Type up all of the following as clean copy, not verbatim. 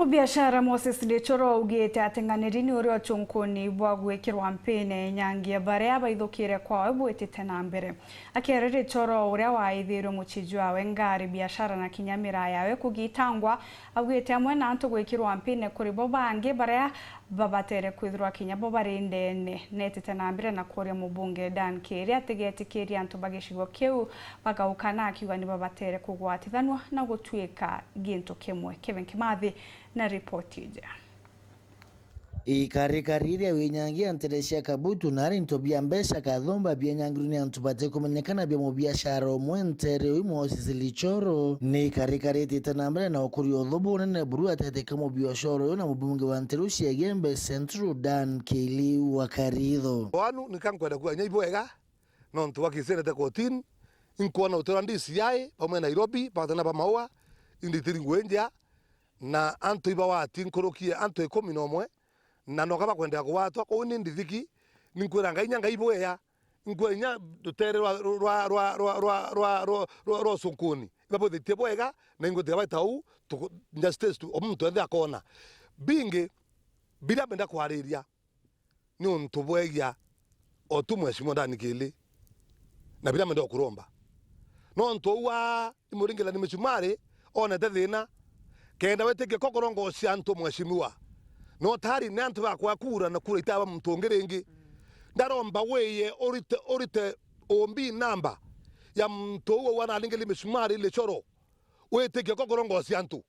Biashara Moses Lechoro ugite atenganirini urio chunkuni bwa gwikirwa mpine nyangia baria baithukire kwawe bwitite na mbere akere Lechoro uria waithirwe muchijwa we ngari biashara na kinyamira yawe kugitangwa agwite amwe na antu gwikirwa mpine kuri bo bangi baria babatere kwithirwa kinya bo barindene netite na mbere na kuria mubunge Dan Keri ategetikiri antu bagishigwo kiu bagaukana akiuga ni babatere kugwatithanwa na gutwika gintu kimwe. Kevin Kimathi na ripoti ija. Ikarikariria wenyangia nteresha kabutu nari ntobia mbesha kadhomba bia nyangiruni antubate kumenyekana bia mubiashara omwentere Moses Lechoro ni karikariti tanambele na okuri odhobo nene buru atateka mubiashara yona mubunge wa nterushi ya Gembe Central Dan Keri Wakaridho wanu nikankwenda kwa nyaiboega no ntuwa kisenete kotini inkuona uterandi siyae pamwe Nairobi patana pa maua inditiri ngwenja na antu ibawati nkorokie antu 11 na nokaba kwenda kwatwa ko ni ndithiki ninkwira ngainya ngaiboya nkwenya dutere rwa sunkuni babo de boega na ngote batau justice to omuntu ende akona binge bila benda kwariria ni onto boya otumwe simondani kile na bila menda kuromba no nto wa imuringela ni mechumare ona thina kenda weteke kokorongo cianto mweshimiwa no tari nantu bakwa kura na kura itaba mtongerengi ndaromba weye orite ombi namba ya mto wo wana lingeli mishumari Lechoro weteke kokorongo cianto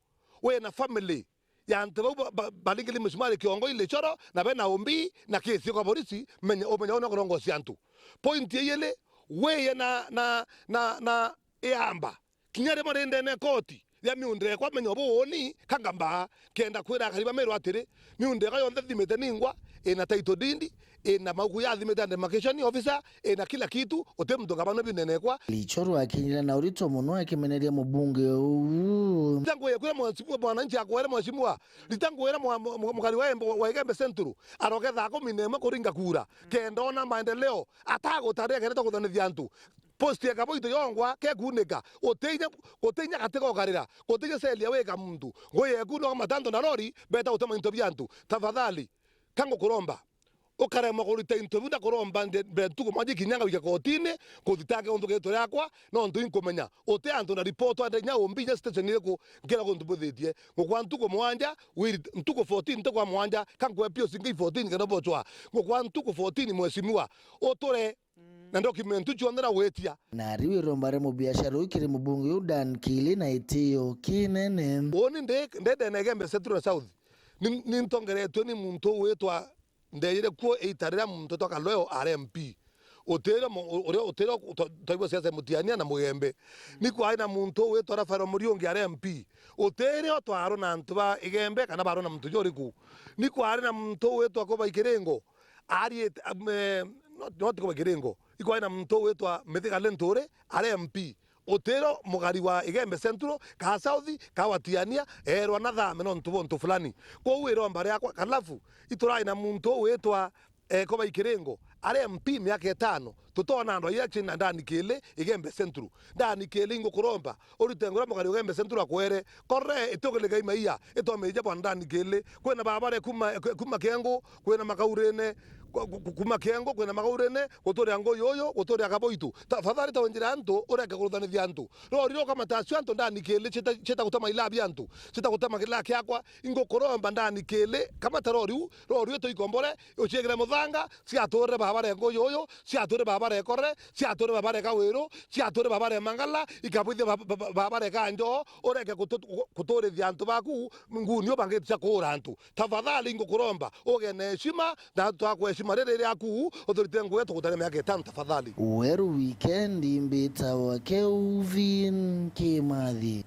we na family ya antu balingeli mishumari kiongo Lechoro na bena ombi na kesi kwa polisi menya ona korongo cianto point yele weye na eamba kinyare marende ne koti ya miundre kwa menyo boni kangamba kenda kwira kariba mero atire miundre ka yonde thimete ningwa ena taito dindi ena maguya thimete ande makeshani officer ena kila kitu otemdo kabano binene kwa Lechoro akinyira na urito muno akimeneria mubunge tango ye kwira mwansimu bwana nchi akwere mwansimu litango era mukali wa Gembe Central aroketha ko minema kuringa kura kenda ona maendeleo atago tare kenda to kuthanithia antu post ya kaboito yongwa ke kuneka otenya kateko karira otenya selia weka mtu ngoye kuno matando na lori beta utama intobia antu tafadhali kango kuromba okare makurita intobia kuromba bentuko maji kinyanga wika kotine kuditaka onto keto yakwa no ntu inkomenya ote antu na report ade nya ombinya station yeko ngera ko ntu bodhetie ngokwa ntuko mwanja wiri ntuko 14 ntuko mwanja kango pio singi 14 kana bochwa ngokwa ntuko 14 mweshimiwa otore na document tuchondera wetia na riwe rombare mubiashara ukiri mubunge Dan Keri na itiyo kinene oni ndede na Gembe Central South ni ntongeretwe ni muntu wetwa ndeyire ko eitarira muntu toka loyo RMP otero toibo siasa mutiania na Mugembe ni kwa ina muntu wetwa Rafael Muriongi RMP otere twaro na ntuba Igembe kana baro na muntu joriku ni kwa ina muntu wetwa ko Baikirengo ari not ko Baikirengo iko ina muntu wetwa Methika Lentore RMP otero mugari wa Igembe Central ka South ka watiania erwa na thame no ntu fulani ko wiro mbare yakwa kalafu itura ina muntu wetwa ko Baikirengo RMP miaka 5 tutona ndo election ndani kile Igembe Central ndani kile ngo kuromba orutengura mugari Igembe Central akwere korre itogele gaima iya itomeje bwa ndani kile kwena babare kuma kengo kwena makaurene kuma kengo kwena makaurene gutore ango yoyo gutore akaboitu tafadhali tawendira antu ureke kuruthanithia antu roriro kama tasio antu ndani kile cheta gutama ilabi antu cheta gutama kila kyakwa ingo kuromba ndani kile kama taroriu to ikombore uchegere muthanga ciatore babare ngo yoyo ciatore babare korre ciatore babare kawero ciatore babare mangala ikabwithia babare kanjo ureke kutore antu baku ngunio bangetsa kura antu tafadhali ingo kuromba ogene heshima na twakweshima rere yaku otorite ngo tukutane miaka 5 tafadhali weru weekend mbita wa Kevin Kimathi.